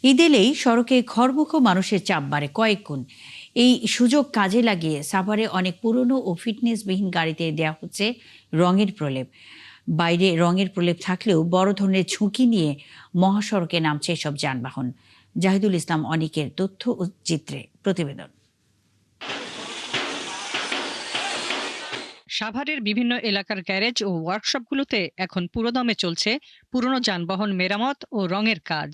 ঈদ এলেই সড়কে ঘরমুখো মানুষের চাপ বাড়ে কয়েক গুণ। এই সুযোগ কাজে লাগিয়ে সাভারে অনেক পুরনো ও ফিটনেসবিহীন গাড়িতে দেয়া হচ্ছে রঙের প্রলেপ। বাইরে রঙের প্রলেপ থাকলেও বড় ধরনের ঝুঁকি নিয়ে মহাসড়কে নামছে এসব যানবাহন। জাহিদুল ইসলাম অনিকের তথ্য ও চিত্রে প্রতিবেদন। সাভারের বিভিন্ন এলাকার গ্যারেজ ও ওয়ার্কশপগুলোতে এখন পুরোদমে চলছে পুরনো যানবাহন মেরামত ও রঙের কাজ।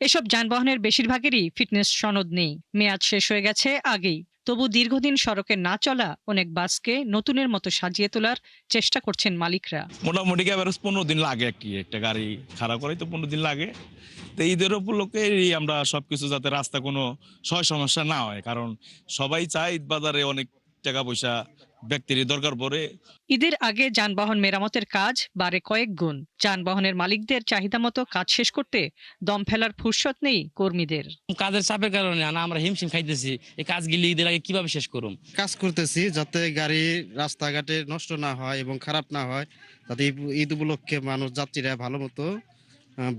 এসব যানবাহনের বেশিরভাগেরই ফিটনেস সনদ নেই, মেয়াদ শেষ হয়ে গেছে আগেই। তবু দীর্ঘদিন সড়কে না চলা অনেক বাসকে নতুনের মতো সাজিয়ে তোলার চেষ্টা করছেন মালিকরা। মোটামুটি অ্যাভারেজ 15 দিন লাগে একটা গাড়ি খারাপ করাই তো 15 দিন লাগে। তো ঈদের উপলক্ষে আমরা সবকিছু যাতে রাস্তা কোনো সমস্যা না হয়, কারণ সবাই চায় ঈদ বাজারে অনেক টাকা পয়সা ব্যক্তির দরকার পড়ে। ঈদের আগে যানবাহন মেরামতের কাজ বাড়ে কয়েক গুণ। যানবাহনের মালিকদের চাহিদা মতো কাজ শেষ করতে দম ফেলার ফুরসত নেই কর্মীদের। কাজের চাপের কারণে আমরা হিমশিম খাইতেছি, এই কাজগুলি ঈদের আগে কিভাবে শেষ করুম। কাজ করতেছি যাতে গাড়ি রাস্তাঘাটে নষ্ট না হয় এবং খারাপ না হয়, যাতে ঈদ উপলক্ষে মানুষ যাত্রীরা ভালো মতো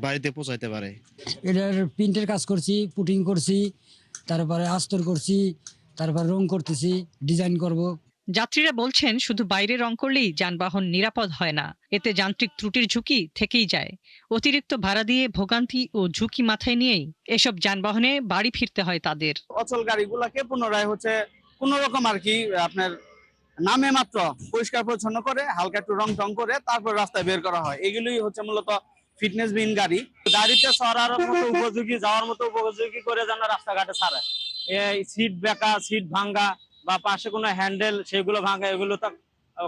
বাড়িতে পৌঁছাইতে পারে। এটার প্রিন্টের কাজ করছি, পুটিং করছি, তারপরে আস্তর করছি, তারপর রং করতেছি, ডিজাইন করব। যাত্রীরা বলছেন শুধু বাইরে রং করলেই যানবাহন নিরাপদ হয় না, এতে যান্ত্রিক ত্রুটির ঝুঁকি থেকেই যায়। অতিরিক্ত ভাড়া দিয়ে ভোগান্তি ও ঝুঁকি মাথায় নিয়েই এসব যানবাহনে বাড়ি ফিরতে হয় তাদের। অচল গাড়িগুলাকে পুনরায় কোন রকম আর কি আপনার নামে মাত্র পরিষ্কার পরিচ্ছন্ন করে হালকা একটু রং টং করে তারপর রাস্তায় বের করা হয়। এগুলোই হচ্ছে মূলত ফিটনেসবিহীন গাড়ি। গাড়িতে চড়ার মতো উপযোগী, যাওয়ার মতো উপযোগী করে যেন রাস্তাঘাটে ছাড়ে। এই সিট বেঁকা, সিট ভাঙ্গা বা পাশে কোনো হ্যান্ডেল সেগুলো ভাঙ্গা, এগুলো তো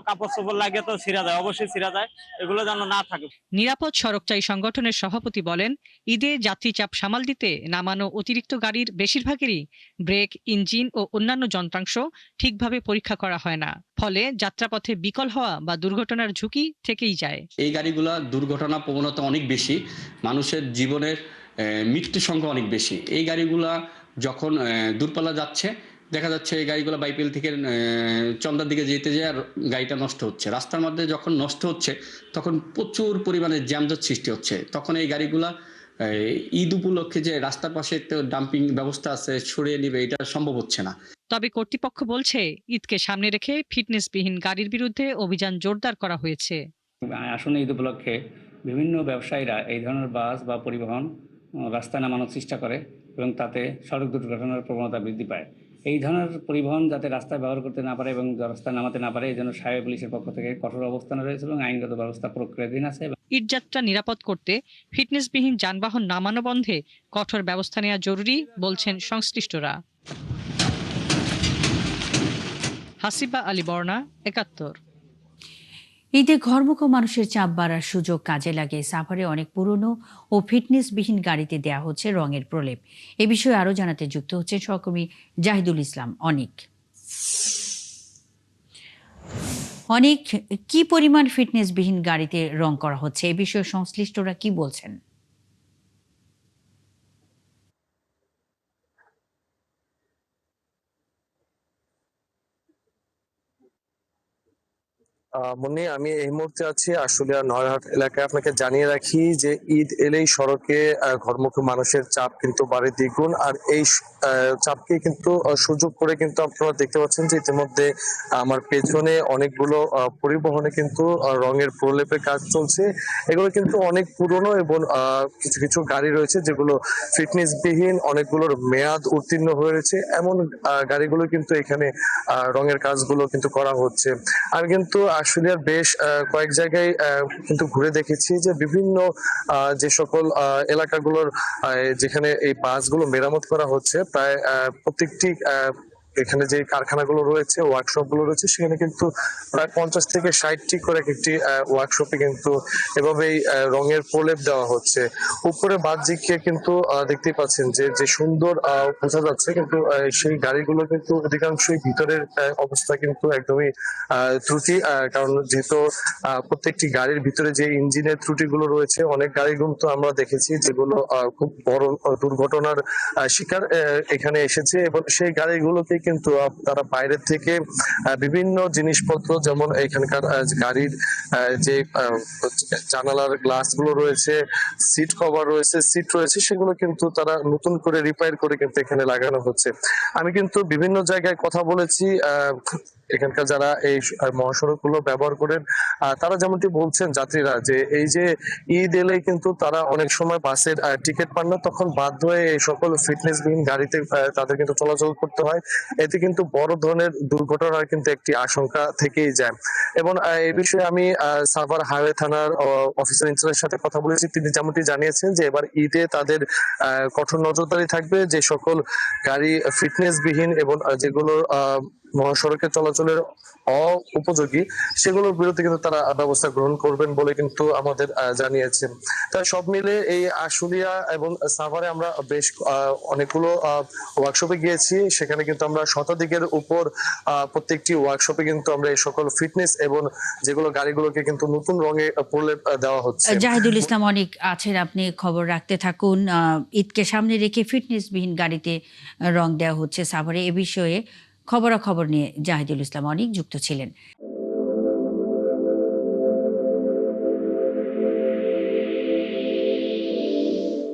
কাপড় চোপড় লাগে তো ছিঁড়া যায়, অবশ্যই ছিঁড়া যায়, এগুলো যেন না থাকে। নিরাপদ সড়ক চাই সংগঠনের সভাপতি বলেন, ঈদে যাত্রী চাপ সামাল দিতে নামানো অতিরিক্ত গাড়ির বেশিরভাগেরই ব্রেক, ইঞ্জিন ও অন্যান্য যন্ত্রাংশ ঠিকভাবে পরীক্ষা করা হয় না। ফলে যাত্রাপথে বিকল হওয়া বা দুর্ঘটনার ঝুঁকি থেকেই যায়। এই গাড়িগুলা দুর্ঘটনা প্রবণতা অনেক বেশি, মানুষের জীবনের মৃত্যু সংখ্যা অনেক বেশি। এই গাড়িগুলা যখন দূরপাল্লা যাচ্ছে, দেখা যাচ্ছে এই গাড়িগুলো বাইপেল থেকে চন্দার দিকে যেতে যায় আর গাড়িটা নষ্ট হচ্ছে। রাস্তার মধ্যে যখন নষ্ট হচ্ছে তখন প্রচুর পরিমাণে জ্যামজট সৃষ্টি হচ্ছে। তখন এই গাড়িগুলা ঈদ উপলক্ষে যে রাস্তার পাশে একটা ডাম্পিং ব্যবস্থা আছে সরিয়ে নিবে, এটা সম্ভব হচ্ছে না। তবে কর্তৃপক্ষ বলছে, ঈদকে সামনে রেখে ফিটনেসবিহীন গাড়ির বিরুদ্ধে অভিযান জোরদার করা হয়েছে। আসন্ন ঈদ উপলক্ষে বিভিন্ন ব্যবসায়ীরা এই ধরনের বাস বা পরিবহন রাস্তায় নামানোর চেষ্টা করে এবং তাতে সড়ক দুর্ঘটনার প্রবণতা বৃদ্ধি পায়। এই ধরনের পরিবহন যাতে রাস্তায় ব্যবহার করতে না পারে এবং রাস্তায় নামাতে না পারে, এই জন্য সাহেব পুলিশের পক্ষ থেকে কঠোর অবস্থানে রয়েছে এবং আইনগত ব্যবস্থা প্রক্রিয়াধীন আছে। ঈদযাত্রা নিরাপদ করতে ফিটনেসবিহীন যানবাহন নামানো বন্ধে কঠোর ব্যবস্থা নেওয়া জরুরি বলছেন সংশ্লিষ্টরা। হাসিবা আলী বর্ণা, ৭১। ঈদে ঘরমুখো মানুষের চাপ বাড়ার সুযোগ কাজে লাগে সাভারে অনেক পুরনো ও ফিটনেসবিহীন গাড়িতে দেয়া হচ্ছে রঙের প্রলেপ। এ বিষয়ে আরো জানাতে যুক্ত হচ্ছেন সহকর্মী জাহিদুল ইসলাম অনিক। অনেক কি পরিমাণ ফিটনেসবিহীন গাড়িতে রং করা হচ্ছে, এ বিষয়ে সংশ্লিষ্টরা কি বলছেন? মুন্নি, আমি এই মুহূর্তে আছি আশুলিয়া নয়ারহাট এলাকায়। আপনাকে জানিয়ে রাখি যে ঈদ এলেই সড়কে ঘরমুখী মানুষের চাপ কিন্তু বাড়ে দ্বিগুণ। আর এই চাপকে কিন্তু সুযোগ করে কিন্তু আপনারা দেখতে পাচ্ছেন যে ইতিমধ্যে আমার পেছনে অনেকগুলো পরিবহনে কিন্তু রঙের প্রলেপের কাজ চলছে। এগুলো কিন্তু অনেক পুরনো এবং কিছু কিছু গাড়ি রয়েছে যেগুলো ফিটনেসবিহীন, অনেকগুলোর মেয়াদ উত্তীর্ণ হয়েছে, এমন গাড়িগুলো কিন্তু এখানে রঙের কাজগুলো কিন্তু করা হচ্ছে। আমি কিন্তু আশুলিয়ার বেশ কয়েক জায়গায় কিন্তু ঘুরে দেখেছি যে বিভিন্ন যে সকল এলাকাগুলোর যেখানে এই বাসগুলো মেরামত করা হচ্ছে, প্রায় প্রত্যেকটি এখানে যে কারখানাগুলো রয়েছে, ওয়ার্কশপ গুলো রয়েছে, সেখানে কিন্তু প্রায় 50 থেকে 60টি করে একটি ওয়ার্কশপে কিন্তু এভাবেই রঙের প্রলেপ দেওয়া হচ্ছে। উপরে বাহ্যিকে কিন্তু দেখতেই পাচ্ছেন যে যে সুন্দর বোঝা যাচ্ছে, কিন্তু সেই গাড়িগুলো কিন্তু অধিকাংশই ভিতরের অবস্থা কিন্তু একদমই ত্রুটি। কারণ যেহেতু প্রত্যেকটি গাড়ির ভিতরে যে ইঞ্জিনের ত্রুটিগুলো রয়েছে, অনেক গাড়িগুলো তো আমরা দেখেছি যেগুলো খুব বড় দুর্ঘটনার শিকার এখানে এসেছে এবং সেই গাড়িগুলোকে কিন্তু তারা বাইরের থেকে বিভিন্ন জিনিসপত্র, যেমন এখানকার গাড়ির যে জানালার গ্লাসগুলো রয়েছে, সিট কভার রয়েছে, সিট রয়েছে, সেগুলো কিন্তু তারা নতুন করে রিপেয়ার করে কিন্তু এখানে লাগানো হচ্ছে। আমি কিন্তু বিভিন্ন জায়গায় কথা বলেছি এখানকার যারা এই মহাসড়ক গুলো ব্যবহার করেন, তারা যেমনটি বলছেন যাত্রীরা, যে এই যে ঈদ এলেই কিন্তু তারা অনেক সময় বাসের টিকিট পান না, তখন বাধ্য হয়ে এই সকল ফিটনেসবিহীন গাড়িতে তাদের কিন্তু চলাচল করতে হয়। এতে কিন্তু বড় ধরনের দুর্ঘটনার কিন্তু একটি আশঙ্কা থেকেই যায়। এবং এই বিষয়ে আমি সাভার হাইওয়ে থানার অফিসার ইনচার্জের সাথে কথা বলেছি। তিনি যেমনটি জানিয়েছেন যে এবার ঈদে তাদের কঠোর নজরদারি থাকবে, যে সকল গাড়ি ফিটনেসবিহীন এবং যেগুলো মহাসড়কে চলাচলের উপযোগী, সেগুলোর বিরুদ্ধে কিন্তু তারা ব্যবস্থা গ্রহণ করবেন বলে কিন্তু আমাদের জানিয়েছেন। তাই সব মিলে এই আশুলিয়া এবং সাভারে আমরা বেশ অনেকগুলো ওয়ার্কশপে গিয়েছি। সেখানে কিন্তু আমরা শতাধিকের উপর প্রত্যেকটি ওয়ার্কশপে কিন্তু আমরা এই সকল ফিটনেস এবং যেগুলো গাড়িগুলোকে কিন্তু নতুন রঙে প্রলেপ দেওয়া হচ্ছে। জাহিদুল ইসলাম অনেক আছেন, আপনি খবর রাখতে থাকুন। ঈদকে সামনে রেখে ফিটনেসবিহীন গাড়িতে রং দেওয়া হচ্ছে সাভারে। এ বিষয়ে খবরাখবর নিয়ে জাহিদুল ইসলাম অনেক যুক্ত ছিলেন।